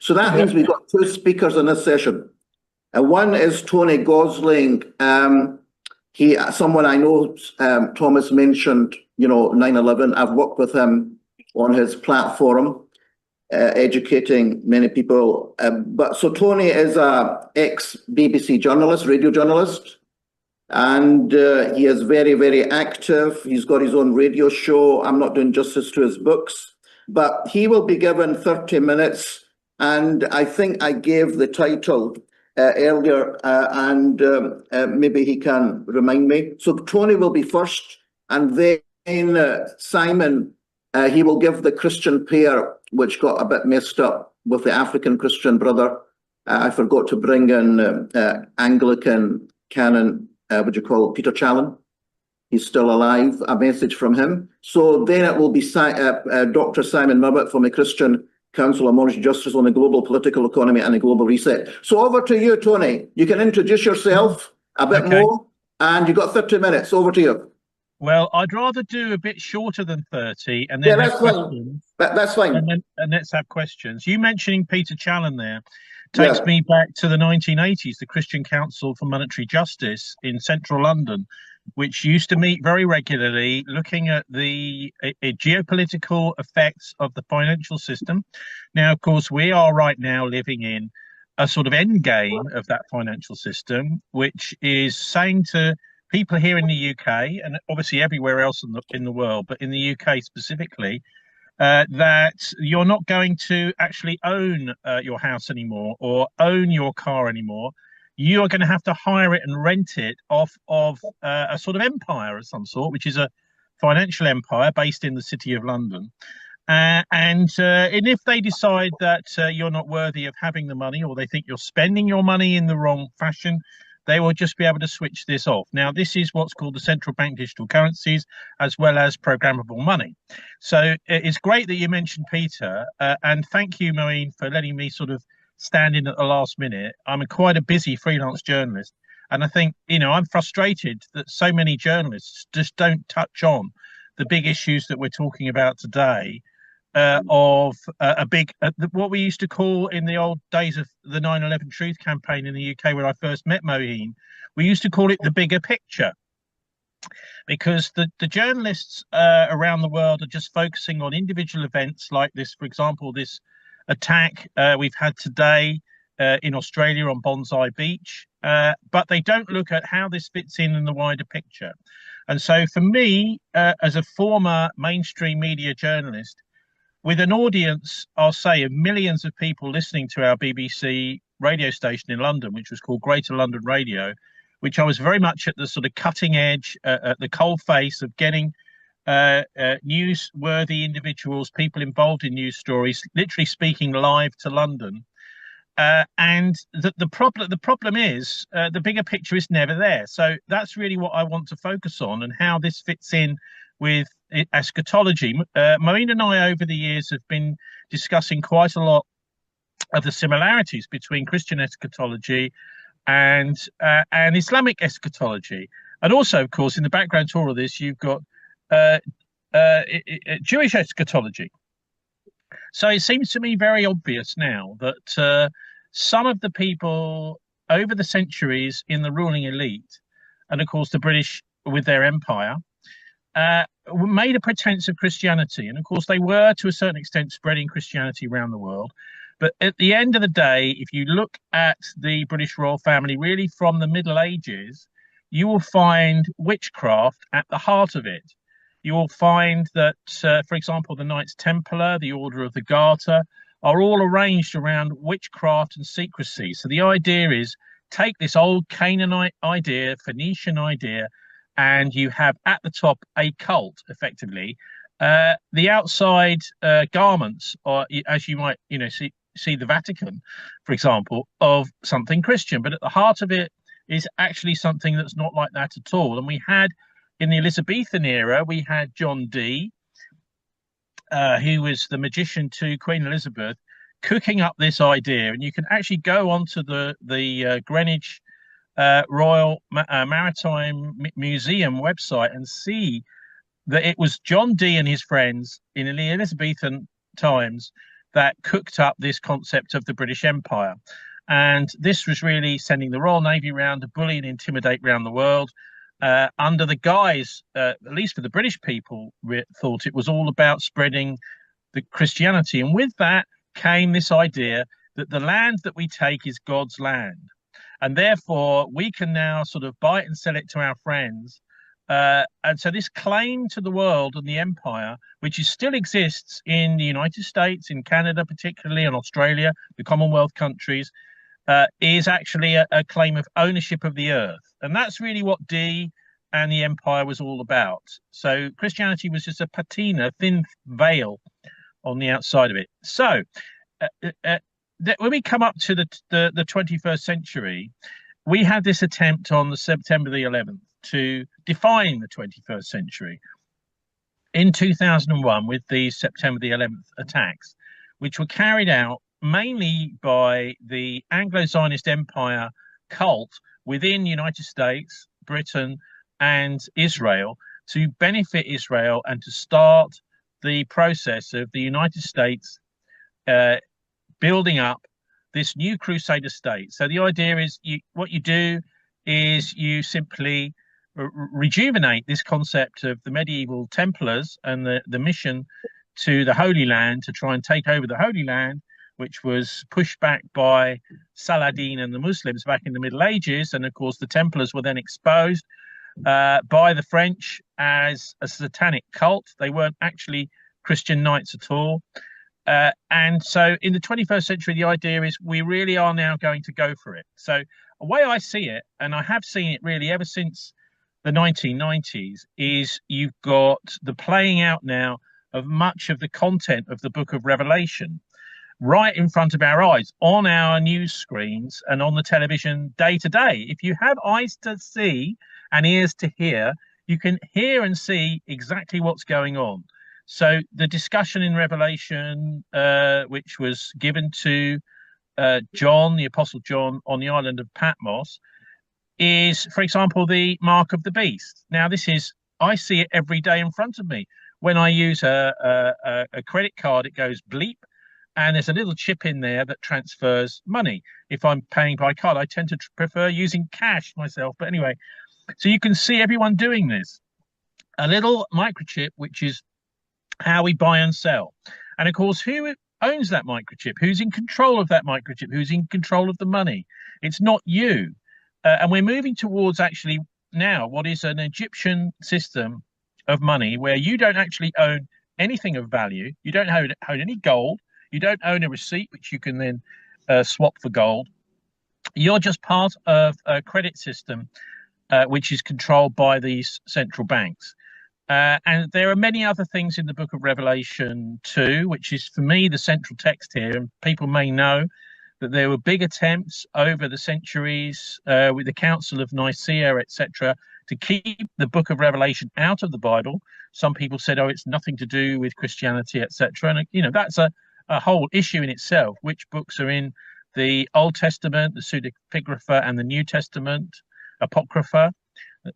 So that means we've got two speakers in this session. One is Tony Gosling. Someone I know, Thomas mentioned, 9/11. I've worked with him on his platform, educating many people. So Tony is a ex-BBC journalist, radio journalist, and he is very, very active. He's got his own radio show. I'm not doing justice to his books, but he will be given 30 minutes. And I think I gave the title earlier, and maybe he can remind me. So Tony will be first, and then Simon, he will give the Christian pair, which got a bit messed up with the African Christian brother. I forgot to bring in Anglican canon, Peter Challen. He's still alive, a message from him. So then it will be Dr. Simon Murwitt from the Christian Council on Moral Justice on the Global Political Economy and the Global Reset. So over to you, Tony. You can introduce yourself a bit more, and you've got 30 minutes. Over to you. Well, I'd rather do a bit shorter than 30, and then that's fine. That's fine. And let's have questions. You mentioning Peter Challen there takes me back to the 1980s, the Christian Council for Monetary Justice in central London, which used to meet very regularly, looking at the geopolitical effects of the financial system. Now, of course, we are right now living in a sort of end game of that financial system, which is saying to people here in the UK, and obviously everywhere else in the world, but in the UK specifically, that you're not going to actually own your house anymore or own your car anymore. You are going to have to hire it and rent it off of a sort of empire of some sort, which is a financial empire based in the City of London. And if they decide that you're not worthy of having the money, or they think you're spending your money in the wrong fashion, they will just be able to switch this off. Now, this is what's called the central bank digital currencies, as well as programmable money. So it's great that you mentioned Peter, and thank you, Moeen, for letting me sort of stand in at the last minute. I'm quite a busy freelance journalist, and I think, I'm frustrated that so many journalists just don't touch on the big issues that we're talking about today, of what we used to call in the old days of the 9/11 Truth campaign in the UK, where I first met Moeen, we used to call it the bigger picture, because the journalists around the world are just focusing on individual events like this, for example, this attack we've had today in Australia on Bonsai Beach, but they don't look at how this fits in the wider picture. And so for me, as a former mainstream media journalist, with an audience, I'll say, of millions of people listening to our BBC radio station in London, which was called Greater London Radio, which I was very much at the sort of cutting edge, at the cold face of getting newsworthy individuals, people involved in news stories, literally speaking live to London. And the problem is the bigger picture is never there. So that's really what I want to focus on, and how this fits in with eschatology. Moeen and I, over the years, have been discussing quite a lot of the similarities between Christian eschatology and Islamic eschatology. And also, of course, in the background to all of this, you've got Jewish eschatology. So it seems to me very obvious now that some of the people over the centuries in the ruling elite, and of course the British with their empire, made a pretense of Christianity. And of course they were, to a certain extent, spreading Christianity around the world. But at the end of the day, if you look at the British royal family, really from the Middle Ages, you will find witchcraft at the heart of it. You will find that, for example, the Knights Templar, the Order of the Garter, are all arranged around witchcraft and secrecy. So the idea is, take this old Canaanite idea, Phoenician idea, and you have at the top a cult, effectively. The outside garments, or as you might, see the Vatican, for example, of something Christian, but at the heart of it is actually something that's not like that at all. And we had, in the Elizabethan era, we had John Dee, who was the magician to Queen Elizabeth, cooking up this idea. And you can actually go onto the Greenwich Royal Maritime Museum website and see that it was John Dee and his friends in the Elizabethan times that cooked up this concept of the British Empire. And this was really sending the Royal Navy around to bully and intimidate around the world, under the guise, at least for the British people, thought it was all about spreading the Christianity. And with that came this idea that the land that we take is God's land. And therefore, we can now sort of buy it and sell it to our friends. And so this claim to the world and the empire, which still exists in the United States, in Canada particularly, and Australia, the Commonwealth countries, is actually a claim of ownership of the earth. And that's really what Dee and the empire was all about. So Christianity was just a patina, a thin veil on the outside of it. So when we come up to the 21st century, we had this attempt on the September the 11th to define the 21st century in 2001 with the September the 11th attacks, which were carried out mainly by the Anglo-Zionist Empire cult within the United States, Britain, and Israel to benefit Israel and to start the process of the United States building up this new Crusader state. So the idea is what you do is you simply rejuvenate this concept of the medieval Templars and the mission to the Holy Land to try and take over the Holy Land, which was pushed back by Saladin and the Muslims back in the Middle Ages. And of course, the Templars were then exposed by the French as a satanic cult. They weren't actually Christian knights at all. And so in the 21st century, the idea is we really are now going to go for it. So the way I see it, and I have seen it really ever since the 1990s, is you've got the playing out now of much of the content of the book of Revelation right in front of our eyes, on our news screens and on the television day to day. If you have eyes to see and ears to hear, you can hear and see exactly what's going on. So the discussion in Revelation, which was given to John, the Apostle John, on the island of Patmos, is, for example, the mark of the beast. Now, I see it every day in front of me. When I use a credit card, it goes bleep, and there's a little chip in there that transfers money. If I'm paying by card, I tend to prefer using cash myself. But anyway, so you can see everyone doing this. A little microchip, which is how we buy and sell. And of course, who owns that microchip? Who's in control of that microchip? Who's in control of the money? It's not you. And we're moving towards actually now what is an Egyptian system of money where you don't actually own anything of value. You don't own any gold. You don't own a receipt, which you can then swap for gold. You're just part of a credit system, which is controlled by these central banks. And there are many other things in the book of Revelation too, which is for me the central text here. And people may know that there were big attempts over the centuries with the Council of Nicaea, etc., to keep the book of Revelation out of the Bible. Some people said, oh, it's nothing to do with Christianity, etc. And, that's a whole issue in itself. Which books are in the Old Testament, the pseudepigrapha, and the New Testament, Apocrypha?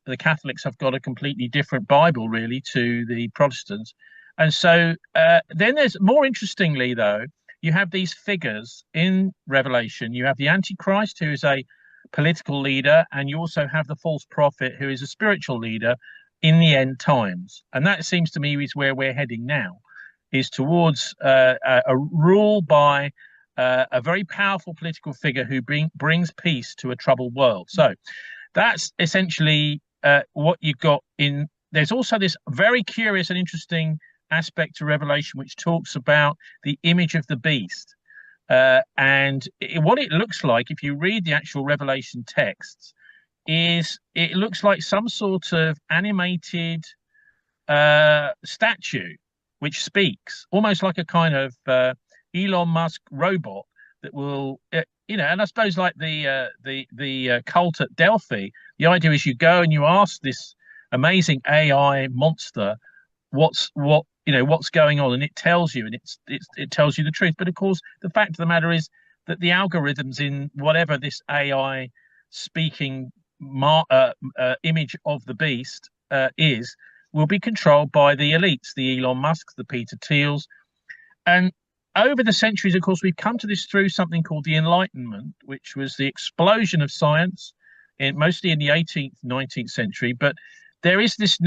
The Catholics have got a completely different Bible, really, to the Protestants. And so then there's, more interestingly, though, you have these figures in Revelation. You have the Antichrist, who is a political leader, and you also have the false prophet, who is a spiritual leader in the end times. And that seems to me is where we're heading now, is towards a rule by a very powerful political figure who brings peace to a troubled world. So that's essentially what you've got in. There's also this very curious and interesting aspect to Revelation, which talks about the image of the beast. And what it looks like, if you read the actual Revelation texts, is it looks like some sort of animated statue which speaks, almost like a kind of Elon Musk robot that will, and I suppose like the cult at Delphi, the idea is you go and you ask this amazing AI monster what's going on, and it tells you, and it tells you the truth. But of course, the fact of the matter is that the algorithms in whatever this AI speaking image of the beast will be controlled by the elites, the Elon Musks, the Peter Thiels. And over the centuries, of course, we've come to this through something called the Enlightenment, which was the explosion of science, mostly in the 18th, 19th century. But there is this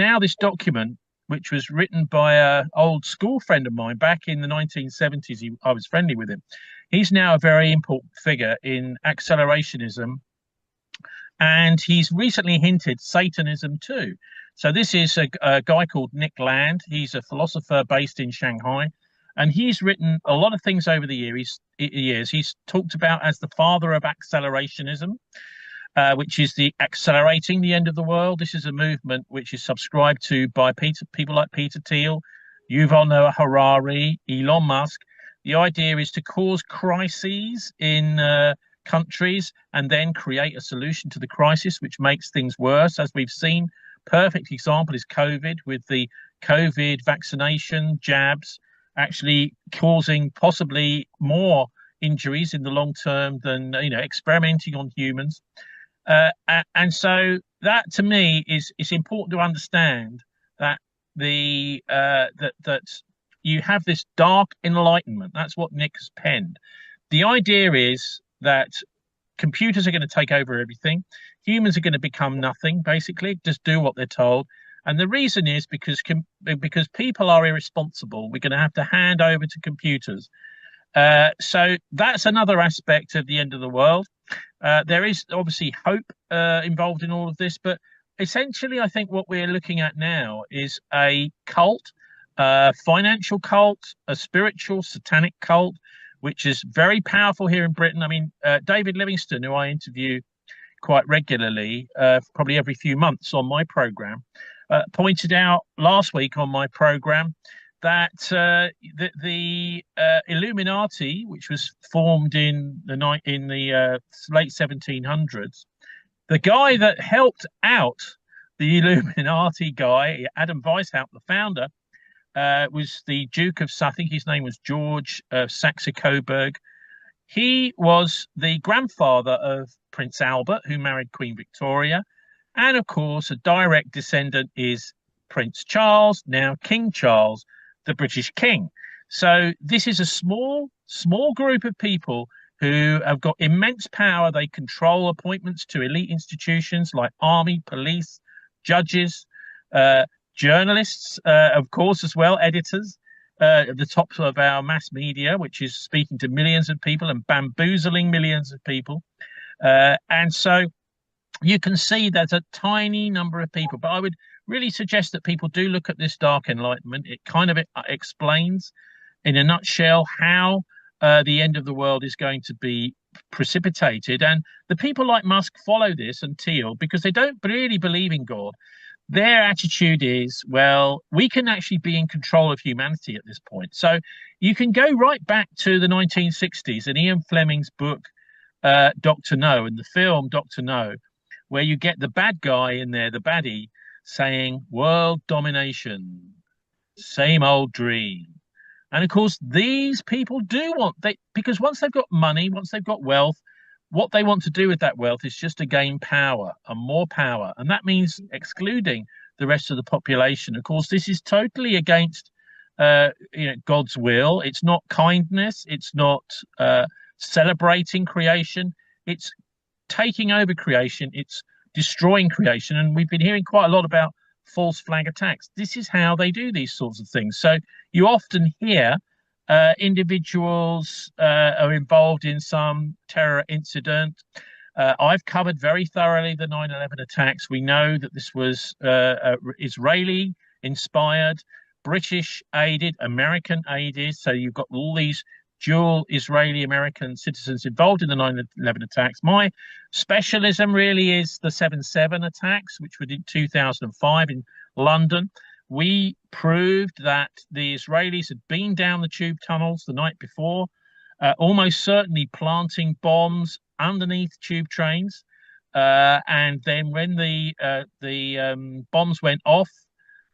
document which was written by an old school friend of mine back in the 1970s. I was friendly with him. He's now a very important figure in accelerationism, and he's recently hinted Satanism too. So this is a guy called Nick Land. He's a philosopher based in Shanghai, and he's written a lot of things over the years. He's talked about as the father of accelerationism, which is the accelerating the end of the world. This is a movement which is subscribed to by people like Peter Thiel, Yuval Noah Harari, Elon Musk. The idea is to cause crises in countries and then create a solution to the crisis, which makes things worse, as we've seen. Perfect example is COVID, with the COVID vaccination jabs actually causing possibly more injuries in the long term than experimenting on humans. And so that, to me, is important to understand that that you have this dark enlightenment. That's what Nick's penned. The idea is that computers are going to take over everything. Humans are going to become nothing, basically, just do what they're told. And the reason is because people are irresponsible. We're going to have to hand over to computers. So that's another aspect of the end of the world. There is obviously hope involved in all of this, but essentially, I think what we're looking at now is a cult, a financial cult, a spiritual, satanic cult, which is very powerful here in Britain. I mean, David Livingstone, who I interview quite regularly, probably every few months on my program, pointed out last week on my program that the Illuminati, which was formed in the late 1700s, the guy that helped out the Illuminati guy, Adam Weishaupt, the founder, was the Duke of Suffolk. His name was George of Saxe-Coburg. He was the grandfather of Prince Albert, who married Queen Victoria. And of course, a direct descendant is Prince Charles, now King Charles, the British King. So this is a small group of people who have got immense power. They control appointments to elite institutions like army, police, judges, journalists, of course, as well, editors, at the top of our mass media, which is speaking to millions of people and bamboozling millions of people. And so you can see there's a tiny number of people, but I would really suggest that people do look at this dark enlightenment. It kind of explains in a nutshell how the end of the world is going to be precipitated. And the people like Musk follow this, and Thiel, because they don't really believe in God. Their attitude is, well, we can actually be in control of humanity at this point. So you can go right back to the 1960s and Ian Fleming's book, Dr. No, and the film Dr. No, where you get the bad guy in there, the baddie, saying world domination, same old dream. And of course, these people do because once they've got money, once they've got wealth, what they want to do with that wealth is just to gain power and more power. And that means excluding the rest of the population. Of course, this is totally against God's will. It's not kindness. It's not celebrating creation. It's taking over creation. It's destroying creation. And we've been hearing quite a lot about false flag attacks. This is how they do these sorts of things. So you often hear individuals are involved in some terror incident. I've covered very thoroughly the 9/11 attacks. We know that this was Israeli inspired, British aided, American aided. So you've got all these dual Israeli-American citizens involved in the 9/11 attacks. My specialism really is the 7/7 attacks, which were in 2005 in London. We proved that the Israelis had been down the tube tunnels the night before, almost certainly planting bombs underneath tube trains. And then when the bombs went off,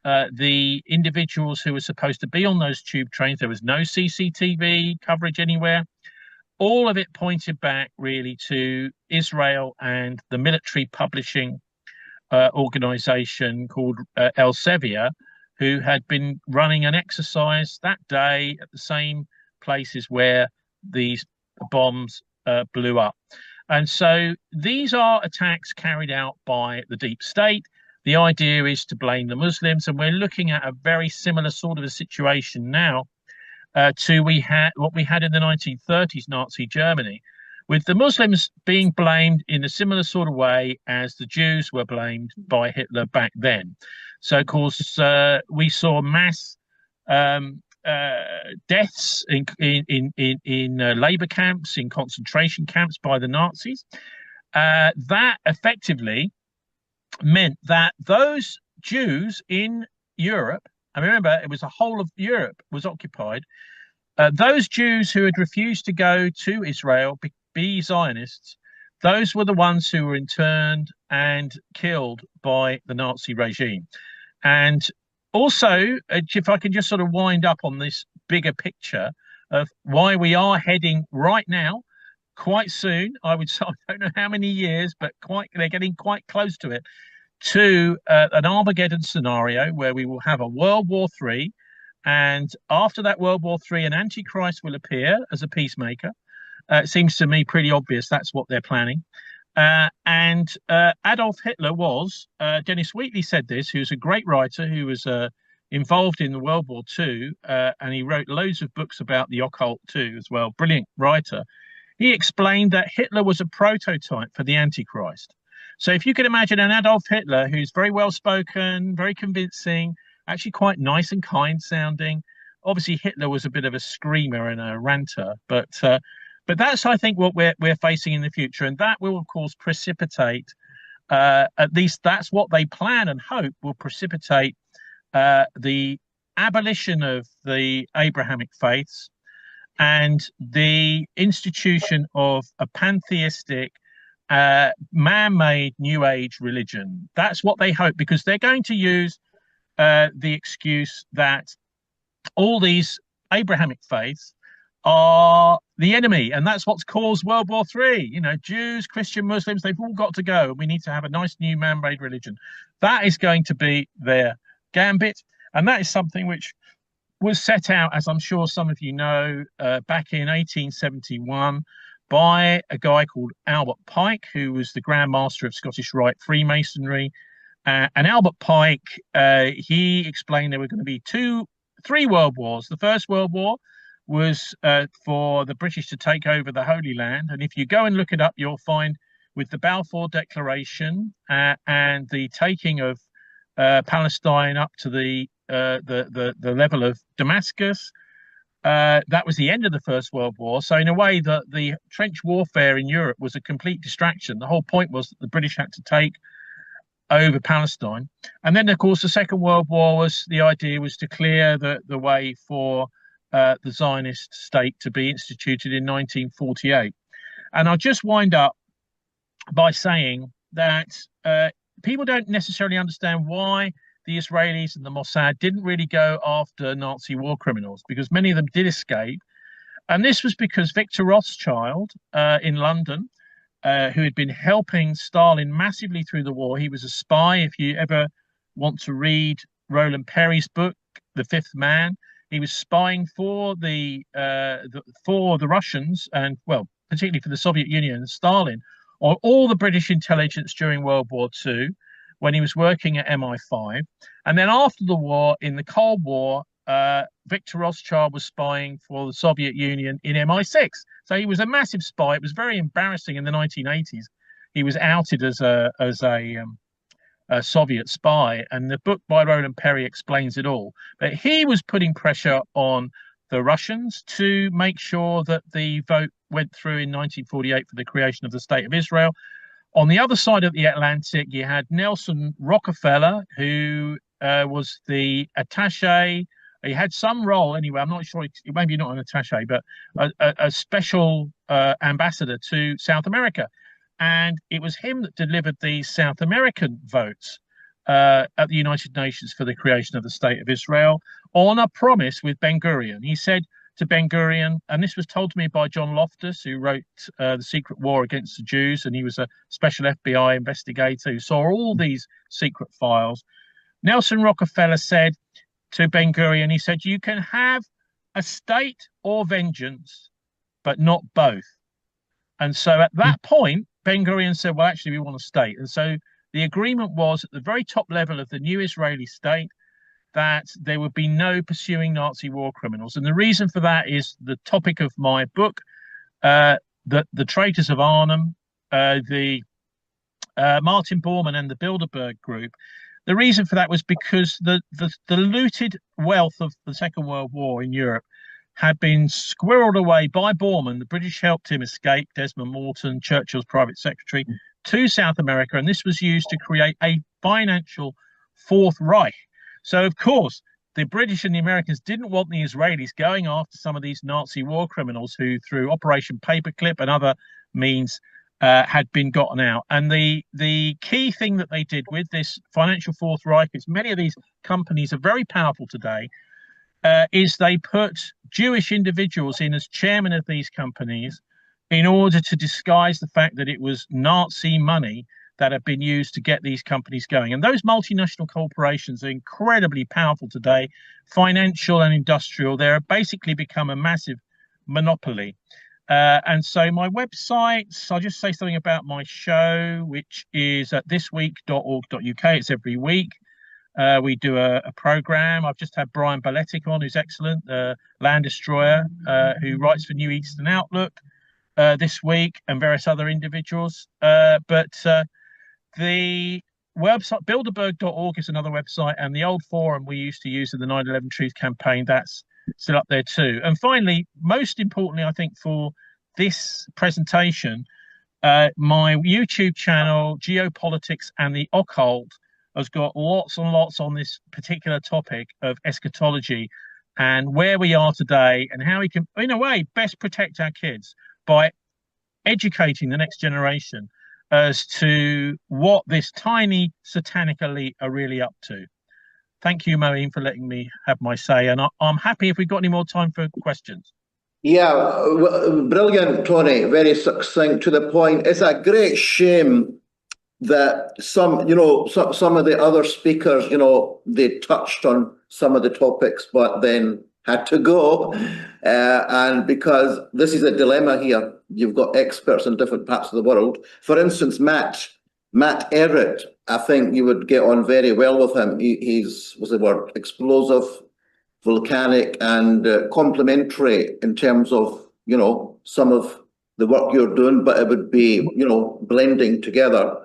the individuals who were supposed to be on those tube trains, there was no CCTV coverage anywhere. All of it pointed back really to Israel and the military publishing organization called Elsevier, who had been running an exercise that day at the same places where these bombs blew up. And so these are attacks carried out by the deep state. The idea is to blame the Muslims, and we're looking at a very similar sort of a situation now to what we had in the 1930s Nazi Germany, with the Muslims being blamed in a similar sort of way as the Jews were blamed by Hitler back then. So, of course, we saw mass deaths in labor camps, in concentration camps by the Nazis. That effectively meant that those Jews in Europe, and remember, it was the whole of Europe was occupied. Those Jews who had refused to go to Israel, be Zionists, those were the ones who were interned and killed by the Nazi regime. And also, if I can just sort of wind up on this bigger picture of why we are heading right now, quite soon, I would say, I don't know how many years, but they're getting quite close to it, to an Armageddon scenario where we will have a World War III. And after that World War III, an Antichrist will appear as a peacemaker. It seems to me pretty obvious that's what they're planning. And Adolf Hitler was, Dennis Wheatley said this, who's a great writer who was involved in the World War II, and he wrote loads of books about the occult too as well. Brilliant writer. He explained that Hitler was a prototype for the Antichrist. So if you can imagine an Adolf Hitler who's very well spoken, very convincing, actually quite nice and kind sounding. Obviously, Hitler was a bit of a screamer and a ranter, but that's, I think, what we're facing in the future, and that will, of course, precipitate. At least that's what they plan and hope will precipitate the abolition of the Abrahamic faiths and the institution of a pantheistic, man-made New Age religion. That's what they hope, because they're going to use the excuse that all these Abrahamic faiths are the enemy, and that's what's caused World War III. You know, Jews, Christian, Muslims, they've all got to go. We need to have a nice new man-made religion. That is going to be their gambit, and that is something which was set out, as I'm sure some of you know, back in 1871 by a guy called Albert Pike, who was the Grand Master of Scottish Rite Freemasonry. And Albert Pike, he explained there were going to be three world wars. The First World War was for the British to take over the Holy Land. And if you go and look it up, you'll find with the Balfour Declaration and the taking of Palestine up to the level of Damascus, that was the end of the First World War. So in a way, the trench warfare in Europe was a complete distraction. The whole point was that the British had to take over Palestine. And then, of course, the Second World War was, the idea was to clear the way for the Zionist state to be instituted in 1948. And I'll just wind up by saying that people don't necessarily understand why the Israelis and the Mossad didn't really go after Nazi war criminals, because many of them did escape. And this was because Victor Rothschild in London, who had been helping Stalin massively through the war. He was a spy. If you ever want to read Roland Perry's book, The Fifth Man, he was spying for the Russians and, well, particularly for the Soviet Union and Stalin, or all the British intelligence during World War II, when he was working at MI5. And then after the war, in the Cold War, Victor Rothschild was spying for the Soviet Union in MI6. So he was a massive spy. It was very embarrassing in the 1980s. He was outed as a Soviet spy, and the book by Roland Perry explains it all. But he was putting pressure on the Russians to make sure that the vote went through in 1948 for the creation of the State of Israel. On the other side of the Atlantic, you had Nelson Rockefeller, who was the attaché. He had some role anyway. I'm not sure, maybe not an attaché, but a special ambassador to South America. And it was him that delivered the South American votes at the United Nations for the creation of the State of Israel on a promise with Ben-Gurion. He said to Ben-Gurion, and this was told to me by John Loftus, who wrote The Secret War Against the Jews, and he was a special FBI investigator who saw all these secret files. Nelson Rockefeller said to Ben-Gurion, he said, you can have a state or vengeance, but not both. And so at that point, Ben Gurion said, well, actually, we want a state. And so the agreement was at the very top level of the new Israeli state that there would be no pursuing Nazi war criminals. And the reason for that is the topic of my book, the traitors of Arnhem, the Martin Bormann and the Bilderberg Group. The reason for that was because the looted wealth of the Second World War in Europe had been squirreled away by Bormann. The British helped him escape, Desmond Morton, Churchill's private secretary, to South America, and this was used to create a financial Fourth Reich. So, of course, the British and the Americans didn't want the Israelis going after some of these Nazi war criminals who, through Operation Paperclip and other means, had been gotten out. And the key thing that they did with this financial Fourth Reich, is many of these companies are very powerful today, is they put Jewish individuals in as chairman of these companies in order to disguise the fact that it was Nazi money that have been used to get these companies going. And those multinational corporations are incredibly powerful today, financial and industrial. They're basically become a massive monopoly. And so my websites, I'll just say something about my show, which is at thisweek.org.uk. It's every week. We do a program. I've just had Brian Baletic on, who's excellent, land destroyer, who writes for New Eastern Outlook this week, and various other individuals. But the website, Bilderberg.org, is another website, and the old forum we used to use in the 9/11 Truth campaign, that's still up there too. And finally, most importantly, I think for this presentation, my YouTube channel, Geopolitics and the Occult, has got lots and lots on this particular topic of eschatology and where we are today and how we can, in a way, best protect our kids by educating the next generation as to what this tiny satanic elite are really up to. Thank you, Moeen, for letting me have my say. And I'm happy if we've got any more time for questions. Yeah, brilliant, Tony. Very succinct, to the point. It's a great shame that some of the other speakers, they touched on some of the topics, but then had to go. And because this is a dilemma here, you've got experts in different parts of the world. For instance, Matt Errett, I think you would get on very well with him. He's, what's the word, explosive, volcanic, and complementary in terms of, some of the work you're doing, but it would be, blending together.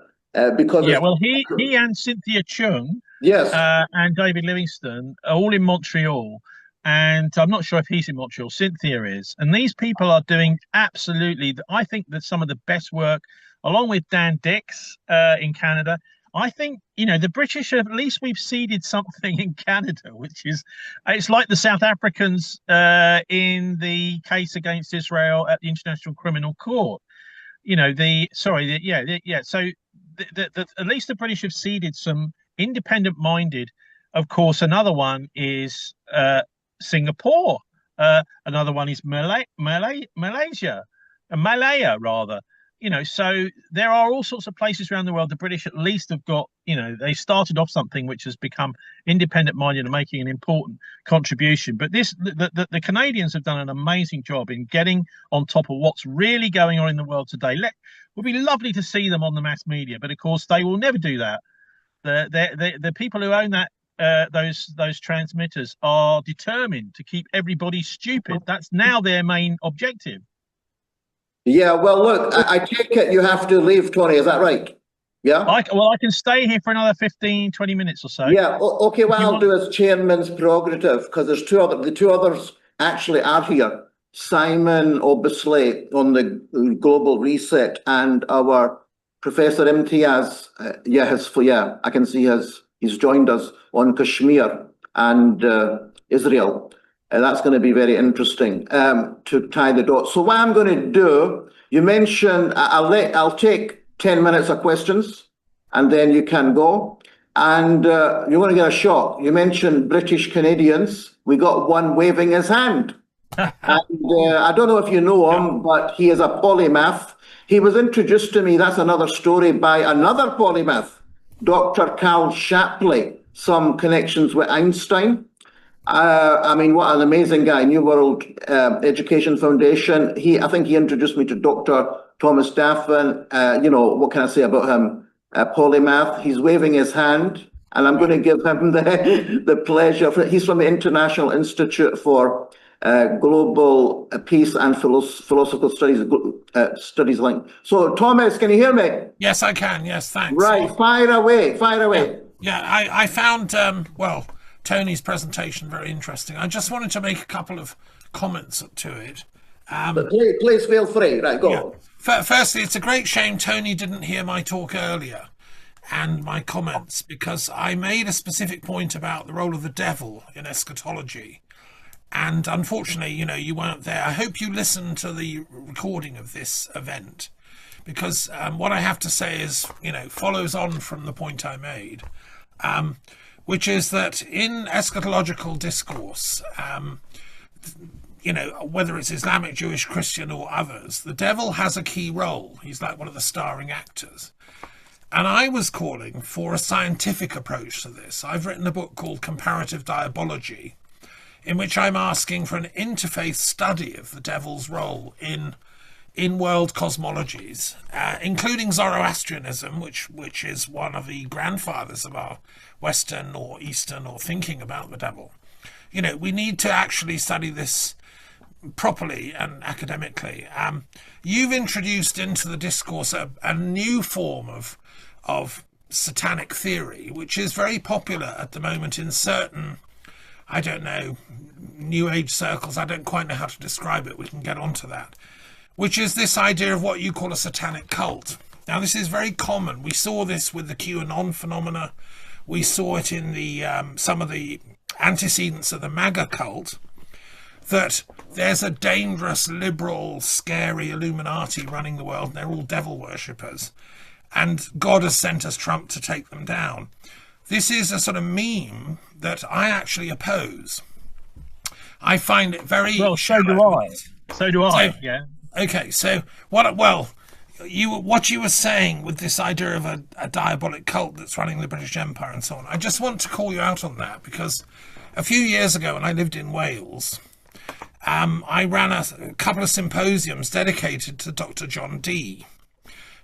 Because he and Cynthia Chung, yes, and David Livingston are all in Montreal, and I'm not sure if he's in Montreal. Cynthia is, and these people are doing absolutely, I think, that some of the best work, along with Dan Dix in Canada. I think, the British, at least we've seeded something in Canada, which is, it's like the South Africans in the case against Israel at the International Criminal Court. So at least the British have seeded some independent-minded. Of course, another one is Singapore. Another one is Malaya, rather. So there are all sorts of places around the world. The British at least have got, they started off something which has become independent-minded and making an important contribution. But the Canadians have done an amazing job in getting on top of what's really going on in the world today. It would be lovely to see them on the mass media, but of course they will never do that. The people who own that those transmitters are determined to keep everybody stupid. That's now their main objective. Yeah, well, look, I take it you have to leave, Tony. Is that right? Yeah? I can stay here for another 15, 20 minutes or so. Yeah, okay, what I'll do is chairman's prerogative, because there's the two others actually are here. Simon, obviously, on the Global Reset, and our Professor Imtiaz, I can see he's joined us on Kashmir and Israel. And that's going to be very interesting to tie the dots. So what I'm going to do, you mentioned, I'll take 10 minutes of questions, and then you can go. And you're going to get a shock. You mentioned British Canadians. We got one waving his hand. And I don't know if you know him, but he is a polymath. He was introduced to me, that's another story, by another polymath, Dr. Carl Shapley, some connections with Einstein. I mean, what an amazing guy. New World Education Foundation. I think he introduced me to Dr. Thomas Daffin. You know, what can I say about him? Polymath. He's waving his hand, and I'm going to give him the pleasure. He's from the International Institute for Global Peace and Philosophical Studies. Studies link. So, Thomas, can you hear me? Yes, I can. Yes, thanks. Right, fire away, fire away. Yeah, I found well, Tony's presentation very interesting. I just wanted to make a couple of comments to it. But please feel free. Right, go. Yeah. Firstly, it's a great shame Tony didn't hear my talk earlier and my comments, because I made a specific point about the role of the devil in eschatology. And unfortunately, you know, you weren't there. I hope you listened to the recording of this event, because what I have to say is, you know, follows on from the point I made, which is that in eschatological discourse, you know, whether it's Islamic, Jewish, Christian or others, the devil has a key role. He's like one of the starring actors. And I was calling for a scientific approach to this. I've written a book called Comparative Diabology, in which I'm asking for an interfaith study of the devil's role in world cosmologies, including Zoroastrianism, which is one of the grandfathers of our Western or Eastern or thinking about the devil. You know, we need to actually study this properly and academically. You've introduced into the discourse a new form of satanic theory, which is very popular at the moment in certain, I don't know, New Age circles. I don't quite know how to describe it. We can get onto that. Which is this idea of what you call a satanic cult. Now, this is very common. We saw this with the QAnon phenomena. We saw it in the some of the antecedents of the MAGA cult, that there's a dangerous, liberal, scary Illuminati running the world, and they're all devil worshippers. And God has sent us Trump to take them down. This is a sort of meme that I actually oppose. I find it very... Well, so do I. So do I, yeah. Okay, so what you were saying with this idea of a diabolic cult that's running the British Empire and so on, I just want to call you out on that, because a few years ago when I lived in Wales, I ran a couple of symposiums dedicated to Dr. John Dee,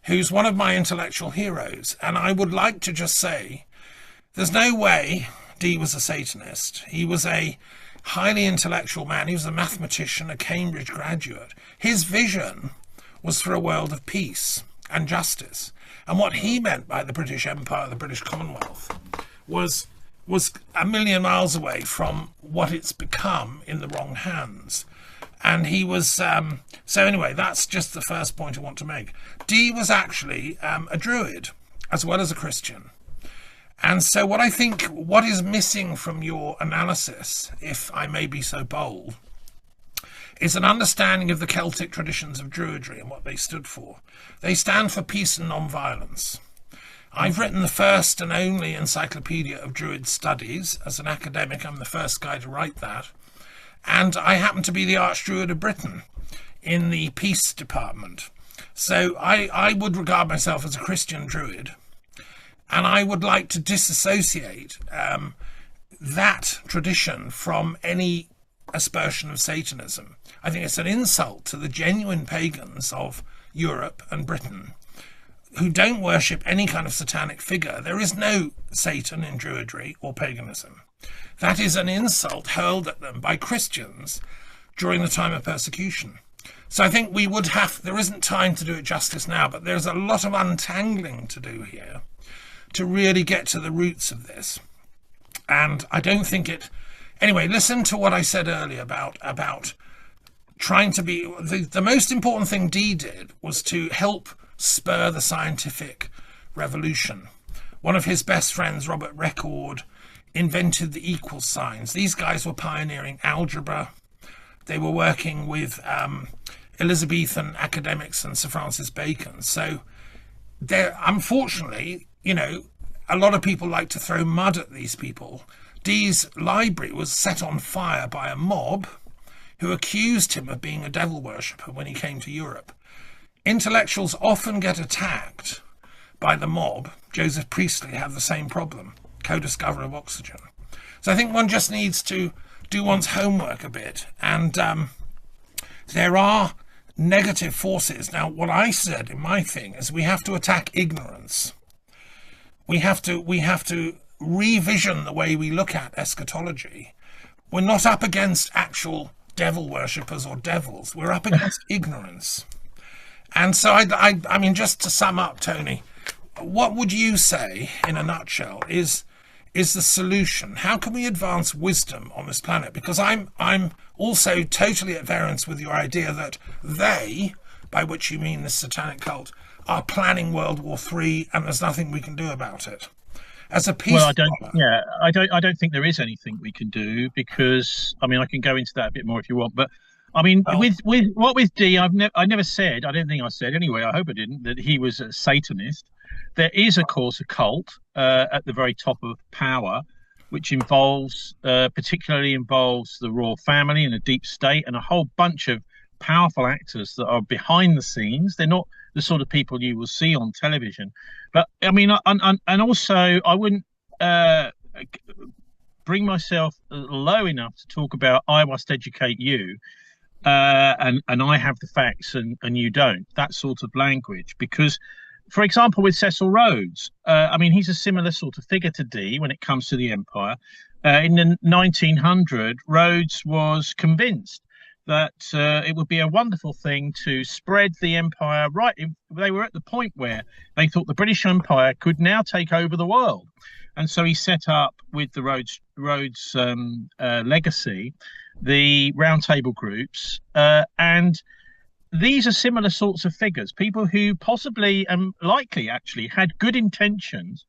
who's one of my intellectual heroes. And I would like to just say, there's no way Dee was a Satanist. He was a highly intellectual man. He was a mathematician, a Cambridge graduate. His vision was for a world of peace and justice. And what he meant by the British Empire, the British Commonwealth, was a million miles away from what it's become in the wrong hands. And he was, so anyway, that's just the first point I want to make. Dee was actually a Druid as well as a Christian. And so what I think, what is missing from your analysis, if I may be so bold, is an understanding of the Celtic traditions of Druidry and what they stood for. They stand for peace and non-violence. I've written the first and only encyclopedia of Druid studies. As an academic, I'm the first guy to write that. And I happen to be the Archdruid of Britain in the peace department. So I would regard myself as a Christian Druid. And I would like to disassociate that tradition from any aspersion of Satanism. I think it's an insult to the genuine pagans of Europe and Britain who don't worship any kind of satanic figure. There is no Satan in Druidry or paganism. That is an insult hurled at them by Christians during the time of persecution. So I think we would have, there isn't time to do it justice now, but there's a lot of untangling to do here to really get to the roots of this. And I don't think it... Anyway, listen to what I said earlier about trying to be... The most important thing Dee did was to help spur the scientific revolution. One of his best friends, Robert Record, invented the equal signs. These guys were pioneering algebra. They were working with Elizabethan academics and Sir Francis Bacon. So there, unfortunately, you know, a lot of people like to throw mud at these people. Dee's library was set on fire by a mob who accused him of being a devil worshipper when he came to Europe. Intellectuals often get attacked by the mob. Joseph Priestley had the same problem, co-discoverer of oxygen. So I think one just needs to do one's homework a bit. And there are negative forces. Now, what I said in my thing is we have to attack ignorance. We have to revision the way we look at eschatology. We're not up against actual devil worshippers or devils. We're up against ignorance. And so, I mean, just to sum up, Tony, what would you say, in a nutshell, is the solution? How can we advance wisdom on this planet? Because I'm also totally at variance with your idea that they, by which you mean the satanic cult, are planning World War III, and there's nothing we can do about it. As a peace scholar, I don't think there is anything we can do, because I mean, I can go into that a bit more if you want, but I mean, with D, I never said, I don't think I said anyway, I hope I didn't, that he was a Satanist. There is, of course, a cult at the very top of power, which particularly involves the royal family and the deep state and a whole bunch of powerful actors that are behind the scenes. They're not the sort of people you will see on television. But I mean, and also I wouldn't bring myself low enough to talk about I must educate you. And I have the facts and you don't, that sort of language. Because, for example, with Cecil Rhodes, I mean, he's a similar sort of figure to D when it comes to the empire. In the 1900, Rhodes was convinced that it would be a wonderful thing to spread the empire they were at the point where they thought the British Empire could now take over the world. And so he set up, with the Rhodes legacy, the round table groups, and these are similar sorts of figures, people who possibly and likely actually had good intentions,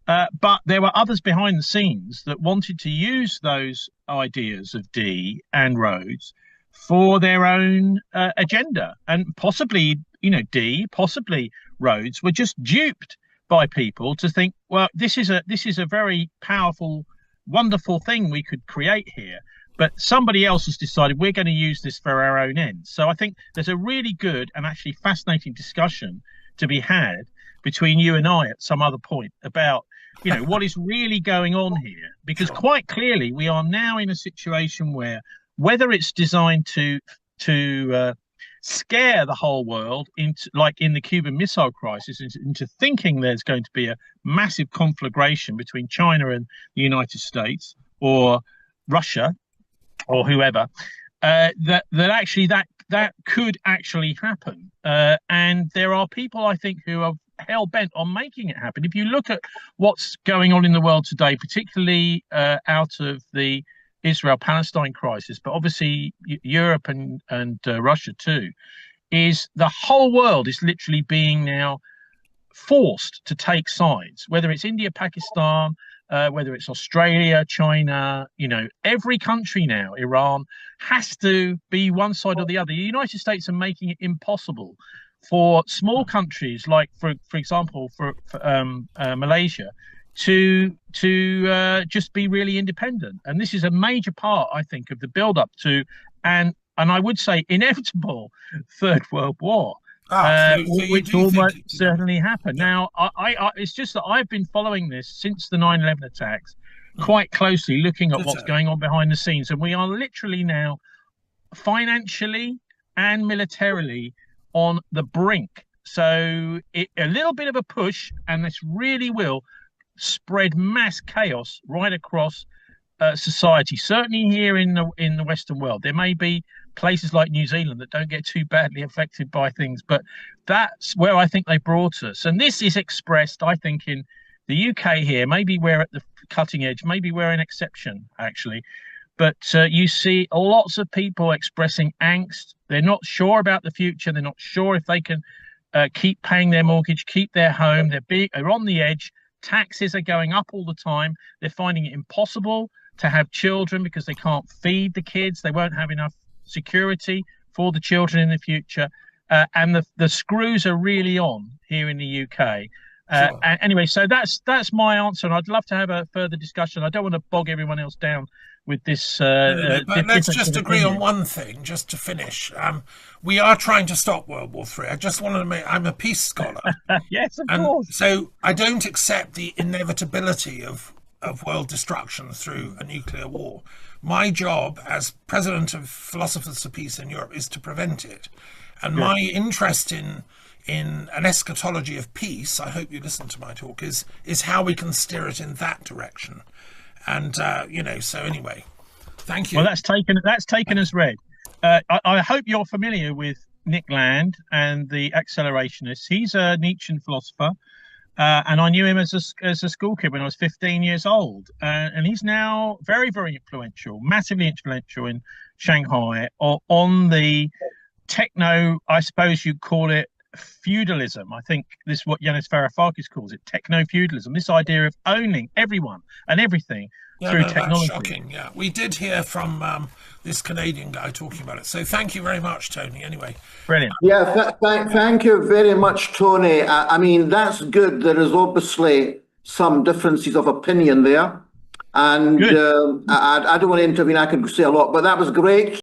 but there were others behind the scenes that wanted to use those ideas of D and Rhodes for their own agenda. And possibly, D, possibly Rhodes were just duped by people to think, well, this is a very powerful, wonderful thing we could create here. But somebody else has decided we're going to use this for our own ends. So I think there's a really good and actually fascinating discussion to be had between you and I at some other point about, what is really going on here. Because quite clearly we are now in a situation where, whether it's designed to scare the whole world into, like in the Cuban Missile Crisis, into thinking there's going to be a massive conflagration between China and the United States or Russia, or whoever, that could actually happen. And there are people, I think, who are hell-bent on making it happen. If you look at what's going on in the world today, particularly out of the Israel-Palestine crisis, but obviously Europe and Russia too, is the whole world is literally being now forced to take sides, whether it's India, Pakistan, whether it's Australia, China, every country now, Iran, has to be one side or the other. The United States are making it impossible for small countries like, for example, for Malaysia, to just be really independent. And this is a major part, I think, of the build-up to, and I would say, inevitable Third World War. Which will certainly happen. Now, I it's just that I've been following this since the 9/11 attacks quite closely, looking at what's going on behind the scenes, and we are literally now financially and militarily on the brink. So a little bit of a push, and this really will spread mass chaos right across society. Certainly here in the Western world, there may be places like New Zealand that don't get too badly affected by things, but that's where I think they brought us. And this is expressed, I think, in the UK here. Maybe we're at the cutting edge, maybe we're an exception, actually. But you see lots of people expressing angst. They're not sure about the future. They're not sure if they can keep paying their mortgage, keep their home. They're on the edge. Taxes are going up all the time. They're finding it impossible to have children because they can't feed the kids. They won't have enough security for the children in the future, and the screws are really on here in the UK. Sure. Anyway, so that's my answer, and I'd love to have a further discussion. I don't want to bog everyone else down with this. But let's just agree on one thing, just to finish. We are trying to stop World War III. I just wanted to make. I'm a peace scholar. Yes, of course. So I don't accept the inevitability of world destruction through a nuclear war. my job as president of Philosophers for Peace in Europe is to prevent it. And my interest in an eschatology of peace, I hope you listen to my talk, is how we can steer it in that direction. And, so anyway, thank you. Well, that's taken as read. I hope you're familiar with Nick Land and the Accelerationists. He's a Nietzschean philosopher. And I knew him as a school kid when I was 15 years old. And he's now very, very influential, massively influential in Shanghai on the techno, I suppose you'd call it, feudalism. I think this is what Yanis Varoufakis calls it, techno-feudalism, this idea of owning everyone and everything through technology. That's shocking, yeah. We did hear from this Canadian guy talking about it. So thank you very much, Tony, anyway. Brilliant. Yeah, thank you very much, Tony. I mean, that's good. There is obviously some differences of opinion there. And I don't want to intervene. I could say a lot, but that was great.